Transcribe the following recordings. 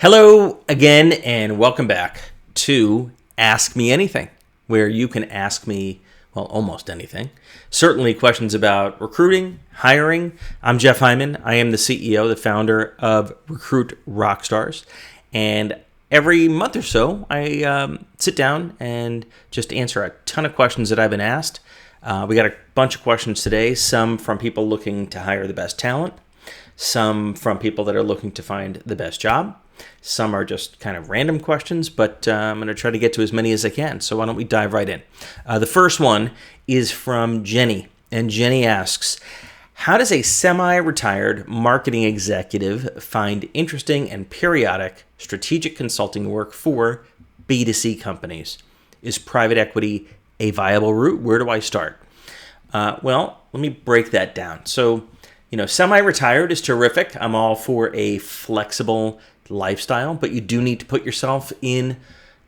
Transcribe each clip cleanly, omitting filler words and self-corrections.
Hello again, and welcome back to Ask Me Anything, where you can ask me, well, almost anything. Certainly questions about recruiting, hiring. I'm Jeff Hyman. I am the CEO, the founder of Recruit Rockstars. And every month or so, I sit down and just answer a ton of questions that I've been asked. We got a bunch of questions today, some from people looking to hire the best talent, some from people that are looking to find the best job. Some are just kind of random questions, but I'm going to try to get to as many as I can. So why don't we dive right in? The first one is from Jenny, and Jenny asks, how does a semi-retired marketing executive find interesting and periodic strategic consulting work for B2C companies? Is private equity a viable route? Where do I start? Well, let me break that down. So, semi-retired is terrific. I'm all for a flexible lifestyle, but you do need to put yourself in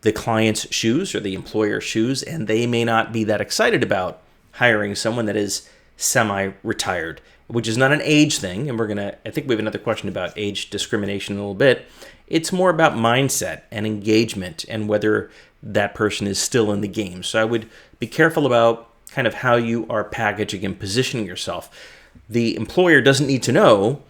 the client's shoes or the employer's shoes, and they may not be that excited about hiring someone that is semi-retired, which is not an age thing. And I think we have another question about age discrimination in a little bit. It's more about mindset and engagement and whether that person is still in the game. So I would be careful about kind of how you are packaging and positioning yourself. The employer doesn't need to know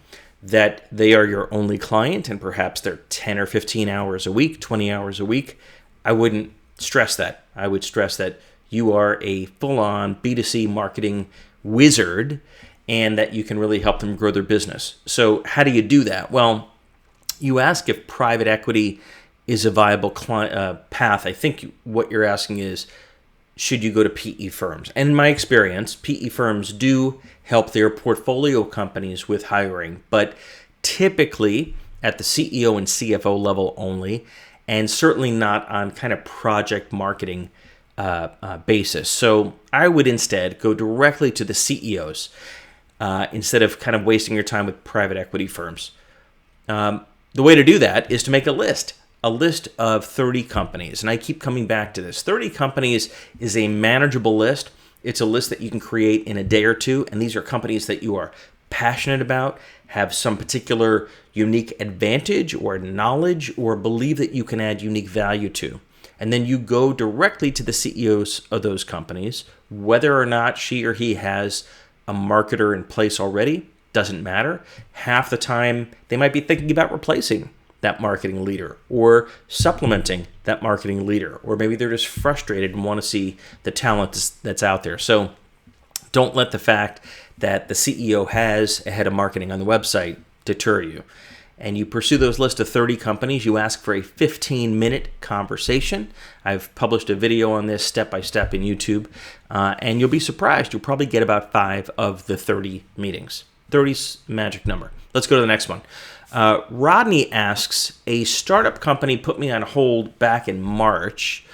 that they are your only client and perhaps they're 10 or 15 hours a week, 20 hours a week. I wouldn't stress that. I would stress that you are a full-on B2C marketing wizard and that you can really help them grow their business. So how do you do that? Well, you ask if private equity is a viable path. I think what you're asking is, should you go to PE firms? And in my experience, PE firms do help their portfolio companies with hiring, but typically at the CEO and CFO level only, and certainly not on kind of project marketing basis. So I would instead go directly to the CEOs instead of kind of wasting your time with private equity firms. The way to do that is to make a list of 30 companies. And I keep coming back to this. 30 companies is a manageable list. It's a list that you can create in a day or two. And these are companies that you are passionate about, have some particular unique advantage or knowledge, or believe that you can add unique value to. And then you go directly to the CEOs of those companies, whether or not she or he has a marketer in place already, doesn't matter. Half the time, they might be thinking about replacing that marketing leader or supplementing that marketing leader, or maybe they're just frustrated and want to see the talent that's out there. So don't let the fact that the CEO has a head of marketing on the website deter you. And you pursue those list of 30 companies. You ask for a 15-minute conversation. I've published a video on this step-by-step in YouTube, and you'll be surprised. You'll probably get about 5 of the 30 meetings. 30's magic number. Let's go to the next one. Rodney asks, a startup company put me on hold back in March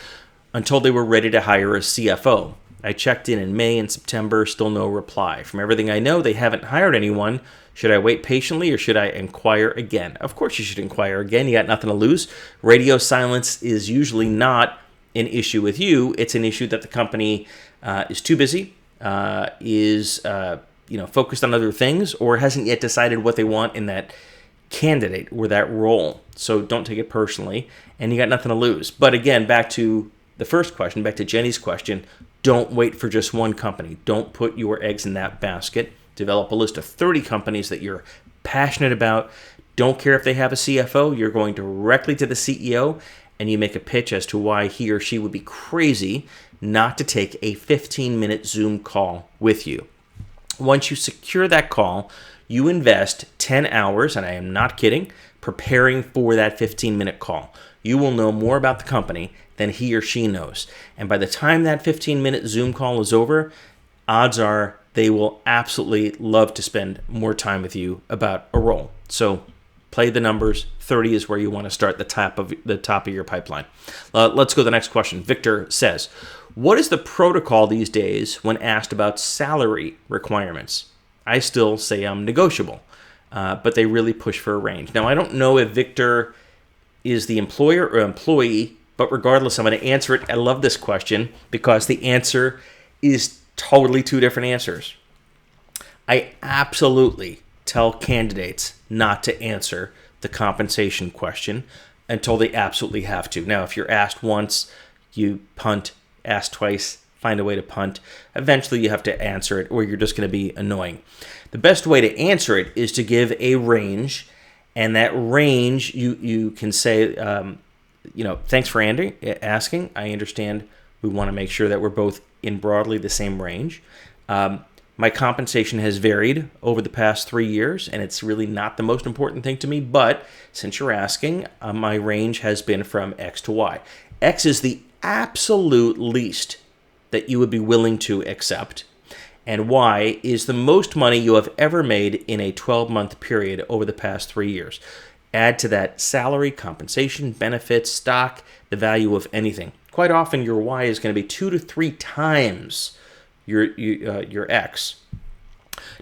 until they were ready to hire a CFO. I checked in May and September, still no reply. From everything I know, they haven't hired anyone. Should I wait patiently or should I inquire again? Of course you should inquire again. You got nothing to lose. Radio silence is usually not an issue with you. It's an issue that the company is too busy, is focused on other things, or hasn't yet decided what they want in that candidate or that role. So don't take it personally, and you got nothing to lose. But again, back to the first question, back to Jenny's question, don't wait for just one company. Don't put your eggs in that basket. Develop a list of 30 companies that you're passionate about. Don't care if they have a CFO. You're going directly to the CEO, and you make a pitch as to why he or she would be crazy not to take a 15-minute Zoom call with you. Once you secure that call, you invest 10 hours, and I am not kidding, preparing for that 15-minute call. You will know more about the company than he or she knows. And by the time that 15-minute Zoom call is over, odds are they will absolutely love to spend more time with you about a role. So play the numbers. 30 is where you want to start the top of your pipeline. Let's go to the next question. Victor says, what is the protocol these days when asked about salary requirements? I still say I'm negotiable, but they really push for a range. Now, I don't know if Victor is the employer or employee, but regardless, I'm going to answer it. I love this question because the answer is totally two different answers. I absolutely tell candidates not to answer the compensation question until they absolutely have to. Now, if you're asked once, you punt, ask twice, find a way to punt. Eventually, you have to answer it, or you're just going to be annoying. The best way to answer it is to give a range, and that range, you can say, thanks for asking. I understand we want to make sure that we're both in broadly the same range. My compensation has varied over the past 3 years, and it's really not the most important thing to me. But since you're asking, my range has been from X to Y. X is the absolute least that you would be willing to accept, and Y is the most money you have ever made in a 12-month period over the past 3 years. Add to that salary, compensation, benefits, stock, the value of anything. Quite often, your Y is going to be 2 to 3 times your X.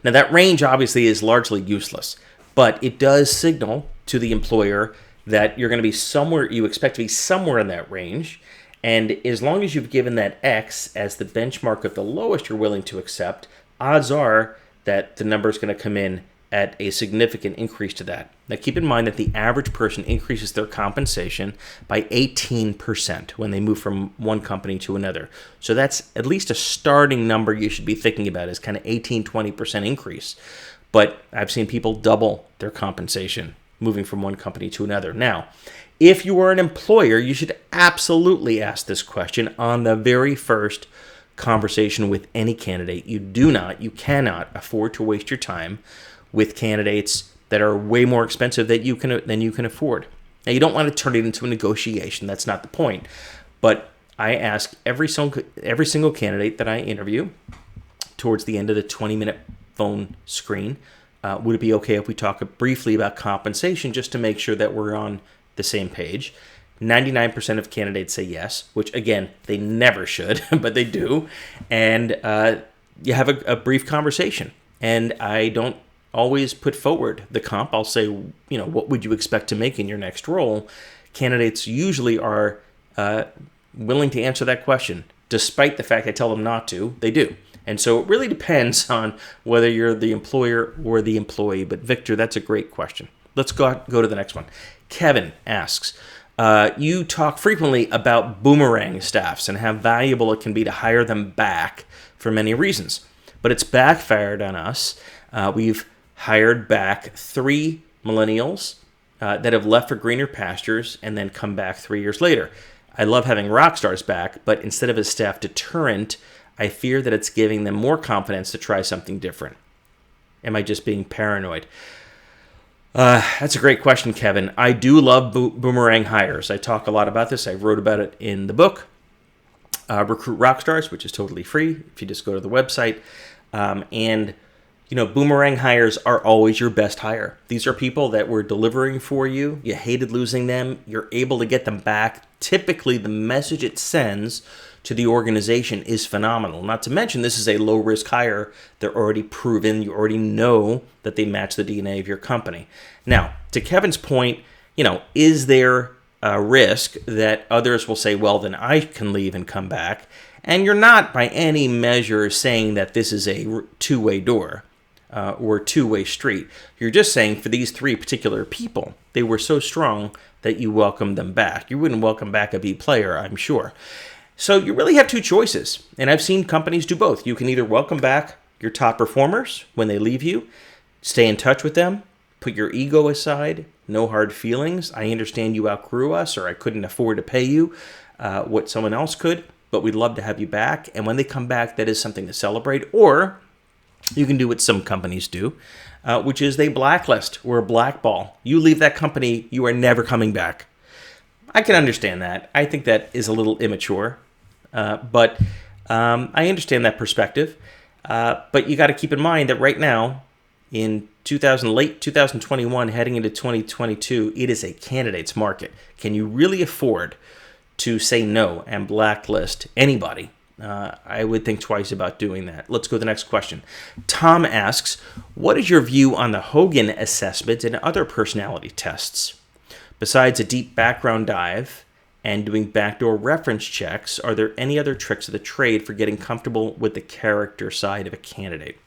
Now, that range obviously is largely useless, but it does signal to the employer that you're going to be somewhere, you expect to be somewhere in that range. And as long as you've given that X as the benchmark of the lowest you're willing to accept, odds are that the number is going to come in at a significant increase to that. Now, keep in mind that the average person increases their compensation by 18% when they move from one company to another. So that's at least a starting number you should be thinking about, is kind of 18-20% increase. But I've seen people double their compensation moving from one company to another. Now, if you are an employer, you should absolutely ask this question on the very first conversation with any candidate. You cannot afford to waste your time with candidates that are way more expensive than you can afford. Now, you don't want to turn it into a negotiation. That's not the point. But I ask every single candidate that I interview towards the end of the 20-minute phone screen, would it be okay if we talk briefly about compensation just to make sure that we're on the same page? 99% of candidates say yes, which, again, they never should, but they do. And you have a brief conversation. And I don't always put forward the comp. I'll say, what would you expect to make in your next role? Candidates usually are willing to answer that question. Despite the fact I tell them not to, they do. And so it really depends on whether you're the employer or the employee. But Victor, that's a great question. Let's go to the next one. Kevin asks, you talk frequently about boomerang staffs and how valuable it can be to hire them back for many reasons. But it's backfired on us. We've hired back 3 millennials that have left for greener pastures and then come back 3 years later. I love having rock stars back, but instead of a staff deterrent, I fear that it's giving them more confidence to try something different. Am I just being paranoid? That's a great question, Kevin. I do love boomerang hires. I talk a lot about this. I wrote about it in the book, Recruit Rockstars, which is totally free if you just go to the website. Boomerang hires are always your best hire. These are people that were delivering for you. You hated losing them. You're able to get them back. Typically, the message it sends to the organization is phenomenal. Not to mention, this is a low-risk hire. They're already proven. You already know that they match the DNA of your company. Now, to Kevin's point, is there a risk that others will say, well, then I can leave and come back? And you're not by any measure saying that this is a two-way door or two-way street. You're just saying for these 3 particular people, they were so strong that you welcomed them back. You wouldn't welcome back a B player, I'm sure. So you really have 2 choices, and I've seen companies do both. You can either welcome back your top performers when they leave you, stay in touch with them, put your ego aside, no hard feelings. I understand you outgrew us, or I couldn't afford to pay you what someone else could, but we'd love to have you back. And when they come back, that is something to celebrate. Or you can do what some companies do, which is they blacklist or blackball. You leave that company, you are never coming back. I can understand that. I think that is a little immature. But I understand that perspective. But you got to keep in mind that right now, in late 2021, heading into 2022, it is a candidate's market. Can you really afford to say no and blacklist anybody? I would think twice about doing that. Let's go to the next question. Tom asks, what is your view on the Hogan assessment and other personality tests? Besides a deep background dive and doing backdoor reference checks, are there any other tricks of the trade for getting comfortable with the character side of a candidate?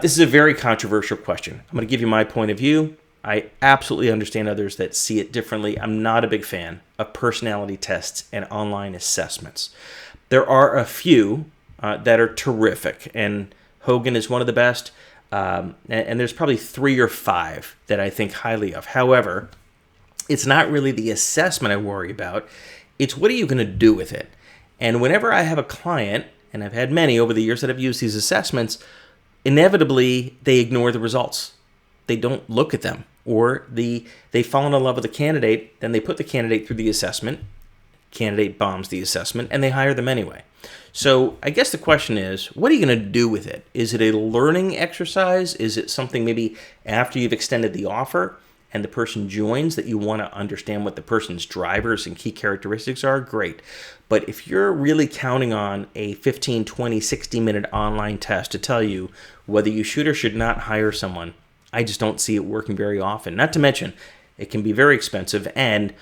This is a very controversial question. I'm going to give you my point of view. I absolutely understand others that see it differently. I'm not a big fan of personality tests and online assessments. There are a few that are terrific, and Hogan is one of the best. And there's probably 3 or 5 that I think highly of. However, it's not really the assessment I worry about. It's what are you going to do with it? And whenever I have a client, and I've had many over the years that have used these assessments, inevitably they ignore the results. They don't look at them, or they fall in love with the candidate, then they put the candidate through the assessment, candidate bombs the assessment, and they hire them anyway. So I guess the question is, what are you going to do with it? Is it a learning exercise? Is it something maybe after you've extended the offer and the person joins that you want to understand what the person's drivers and key characteristics are? Great. But if you're really counting on a 15, 20, 60-minute online test to tell you whether you should or should not hire someone, I just don't see it working very often. Not to mention, it can be very expensive, and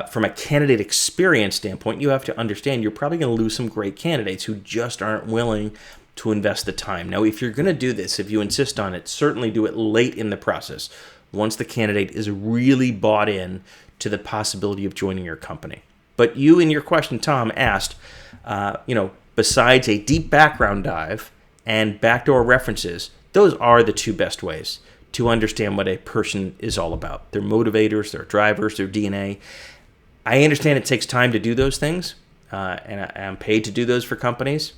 from a candidate experience standpoint, you have to understand you're probably going to lose some great candidates who just aren't willing to invest the time. Now, if you're going to do this, if you insist on it, certainly do it late in the process, once the candidate is really bought in to the possibility of joining your company. But you, in your question, Tom, asked, besides a deep background dive and backdoor references, those are the 2 best ways to understand what a person is all about. Their motivators, their drivers, their DNA. I understand it takes time to do those things, and I'm paid to do those for companies.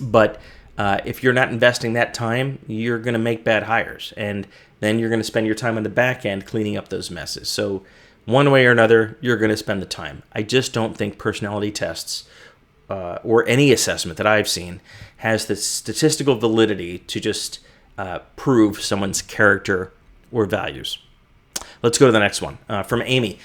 But if you're not investing that time, you're going to make bad hires, and then you're going to spend your time on the back end cleaning up those messes. So one way or another, you're going to spend the time. I just don't think personality tests or any assessment that I've seen has the statistical validity to just prove someone's character or values. Let's go to the next one from Amy.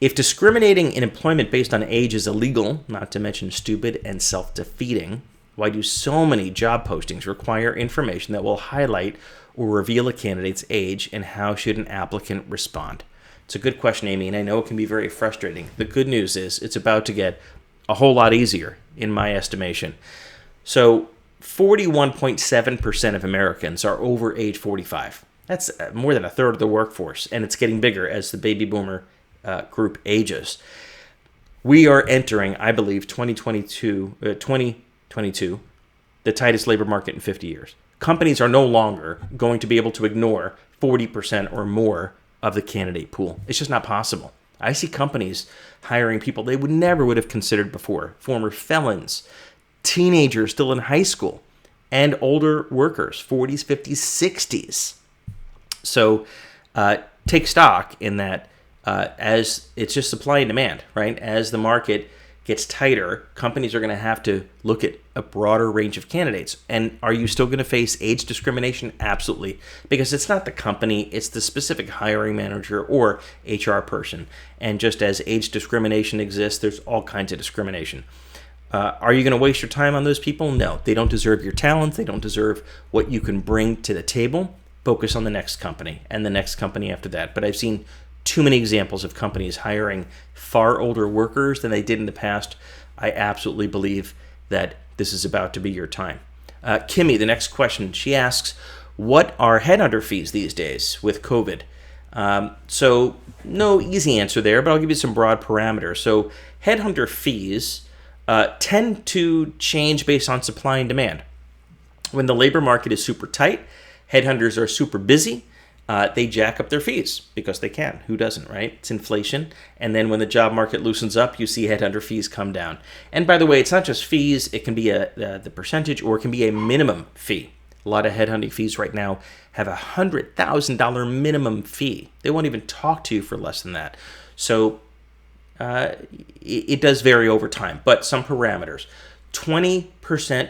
If discriminating in employment based on age is illegal, not to mention stupid and self-defeating, why do so many job postings require information that will highlight or reveal a candidate's age, and how should an applicant respond? It's a good question, Amy, and I know it can be very frustrating. The good news is it's about to get a whole lot easier, in my estimation. So 41.7% of Americans are over age 45. That's more than a third of the workforce, and it's getting bigger as the baby boomer group ages. We are entering, I believe, 2022, the tightest labor market in 50 years. Companies are no longer going to be able to ignore 40% or more of the candidate pool. It's just not possible. I see companies hiring people they never would have considered before, former felons, teenagers still in high school, and older workers, 40s, 50s, 60s. So take stock in that as it's just supply and demand, right? As the market gets tighter, companies are going to have to look at a broader range of candidates. And are you still going to face age discrimination? Absolutely. Because it's not the company, it's the specific hiring manager or HR person. And just as age discrimination exists, there's all kinds of discrimination. Are you going to waste your time on those people? No. They don't deserve your talent. They don't deserve what you can bring to the table. Focus on the next company and the next company after that. But I've seen too many examples of companies hiring far older workers than they did in the past. I absolutely believe that this is about to be your time. Kimmy, the next question, she asks, what are headhunter fees these days with COVID? So no easy answer there, but I'll give you some broad parameters. So headhunter fees tend to change based on supply and demand. When the labor market is super tight, headhunters are super busy. They jack up their fees because they can. Who doesn't, right? It's inflation. And then when the job market loosens up, you see headhunter fees come down. And by the way, it's not just fees. It can be the percentage, or it can be a minimum fee. A lot of headhunting fees right now have a $100,000 minimum fee. They won't even talk to you for less than that. So it does vary over time, but some parameters. 20%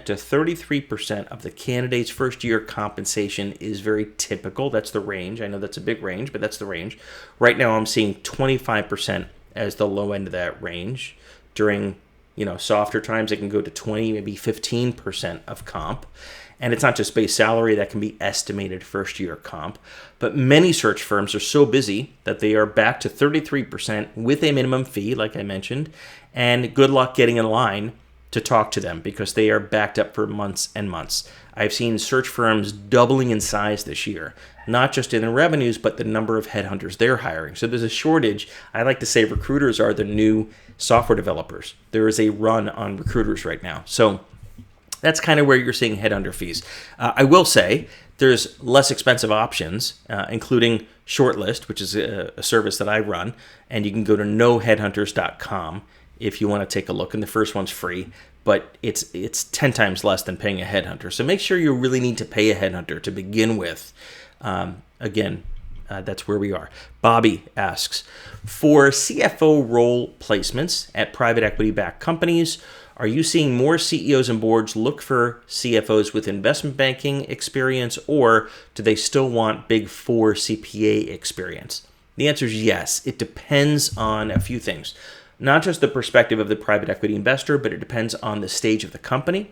to 33% of the candidate's first year compensation is very typical. That's the range. I know that's a big range, but that's the range. Right now I'm seeing 25% as the low end of that range. During, softer times, it can go to 20, maybe 15% of comp. And it's not just base salary, that can be estimated first year comp. But many search firms are so busy that they are back to 33% with a minimum fee, like I mentioned, and good luck getting in line to talk to them because they are backed up for months and months. I've seen search firms doubling in size this year not just in the revenues, but the number of headhunters they're hiring. So there's a shortage. I like to say recruiters are the new software developers. There is a run on recruiters right now. So that's kind of where you're seeing headhunter fees. I will say there's less expensive options, including Shortlist, which is a service that I run, and you can go to noheadhunters.com if you want to take a look. And the first one's free, but it's 10 times less than paying a headhunter. So make sure you really need to pay a headhunter to begin with. That's where we are. Bobby asks, for CFO role placements at private equity-backed companies, are you seeing more CEOs and boards look for CFOs with investment banking experience, or do they still want Big Four CPA experience? The answer is yes. It depends on a few things. Not just the perspective of the private equity investor, but it depends on the stage of the company,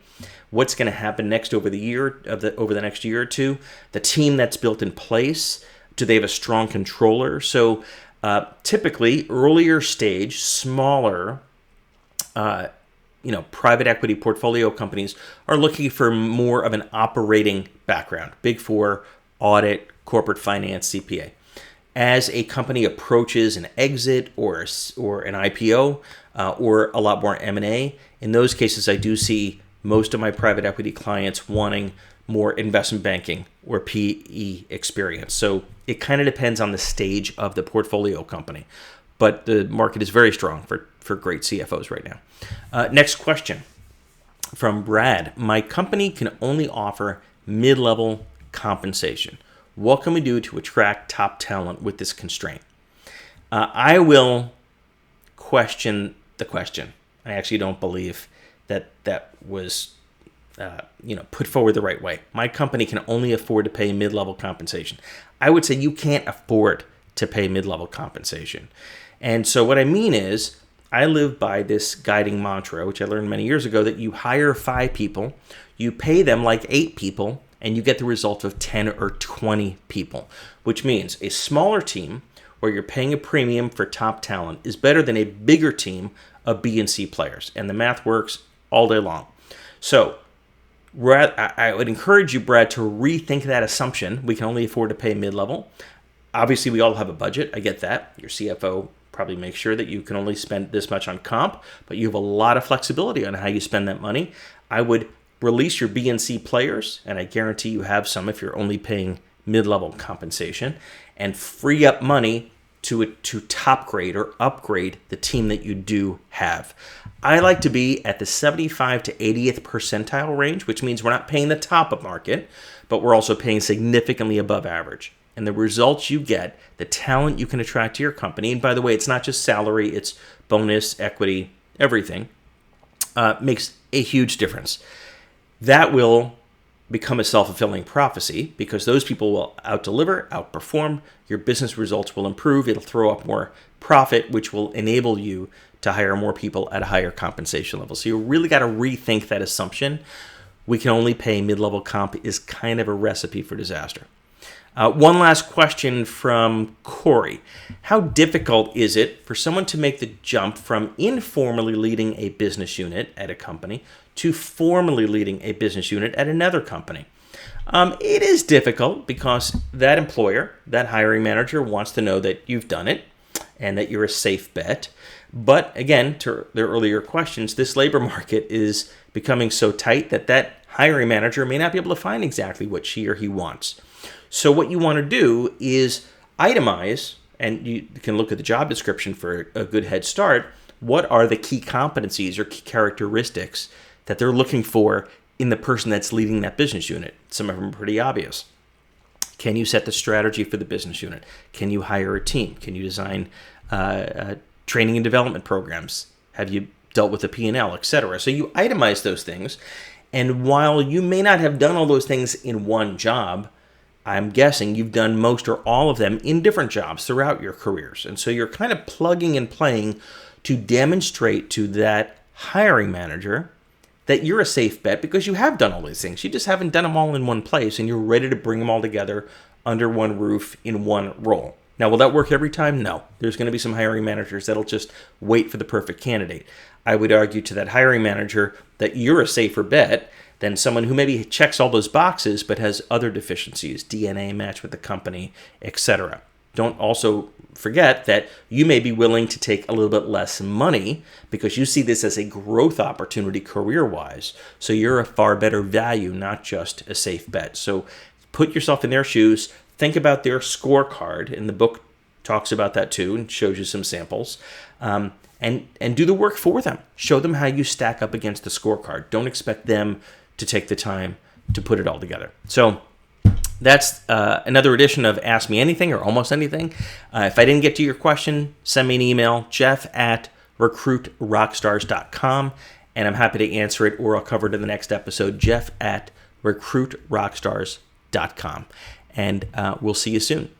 what's going to happen next over the next year or two, the team that's built in place. Do they have a strong controller? So typically, earlier stage, smaller, private equity portfolio companies are looking for more of an operating background, Big Four, audit, corporate finance, CPA. As a company approaches an exit or an IPO or a lot more M&A, in those cases, I do see most of my private equity clients wanting more investment banking or PE experience. So it kind of depends on the stage of the portfolio company. But the market is very strong for great CFOs right now. Next question from Brad. My company can only offer mid-level compensation. What can we do to attract top talent with this constraint? I will question the question. I actually don't believe that was put forward the right way. My company can only afford to pay mid-level compensation. I would say you can't afford to pay mid-level compensation. And so what I mean is, I live by this guiding mantra, which I learned many years ago, that you hire 5 people, you pay them like 8 people, and you get the result of 10 or 20 people, which means a smaller team where you're paying a premium for top talent is better than a bigger team of B and C players. And the math works all day long. So I would encourage you, Brad, to rethink that assumption. We can only afford to pay mid-level. Obviously, we all have a budget. I get that. Your CFO probably makes sure that you can only spend this much on comp, but you have a lot of flexibility on how you spend that money. I would release your B and C players, and I guarantee you have some if you're only paying mid-level compensation, and free up money to top grade or upgrade the team that you do have. I like to be at the 75 to 80th percentile range, which means we're not paying the top of market, but we're also paying significantly above average. And the results you get, the talent you can attract to your company, and by the way, it's not just salary, it's bonus, equity, everything, makes a huge difference. That will become a self-fulfilling prophecy because those people will out-deliver, outperform, your business results will improve, it'll throw up more profit, which will enable you to hire more people at a higher compensation level. So you really got to rethink that assumption. We can only pay mid-level comp is kind of a recipe for disaster. One last question from Corey. How difficult is it for someone to make the jump from informally leading a business unit at a company to formally leading a business unit at another company? It is difficult because that employer, that hiring manager, wants to know that you've done it and that you're a safe bet. But again, to their earlier questions, this labor market is becoming so tight that hiring manager may not be able to find exactly what she or he wants. So what you want to do is itemize, and you can look at the job description for a good head start. What are the key competencies or key characteristics that they're looking for in the person that's leading that business unit? Some of them are pretty obvious. Can you set the strategy for the business unit? Can you hire a team? Can you design training and development programs? Have you dealt with the P&L, etc.? So you itemize those things. And while you may not have done all those things in one job, I'm guessing you've done most or all of them in different jobs throughout your careers. And so you're kind of plugging and playing to demonstrate to that hiring manager that you're a safe bet because you have done all these things. You just haven't done them all in one place, and you're ready to bring them all together under one roof in one role. Now, will that work every time? No. There's going to be some hiring managers that'll just wait for the perfect candidate. I would argue to that hiring manager that you're a safer bet than someone who maybe checks all those boxes but has other deficiencies, DNA match with the company, etc. Don't also forget that you may be willing to take a little bit less money because you see this as a growth opportunity career-wise. So you're a far better value, not just a safe bet. So put yourself in their shoes. Think about their scorecard. And the book talks about that too and shows you some samples. And do the work for them. Show them how you stack up against the scorecard. Don't expect them to take the time to put it all together. So that's another edition of Ask Me Anything or Almost Anything. If I didn't get to your question, send me an email, jeff@recruitrockstars.com, and I'm happy to answer it, or I'll cover it in the next episode, jeff@recruitrockstars.com. And we'll see you soon.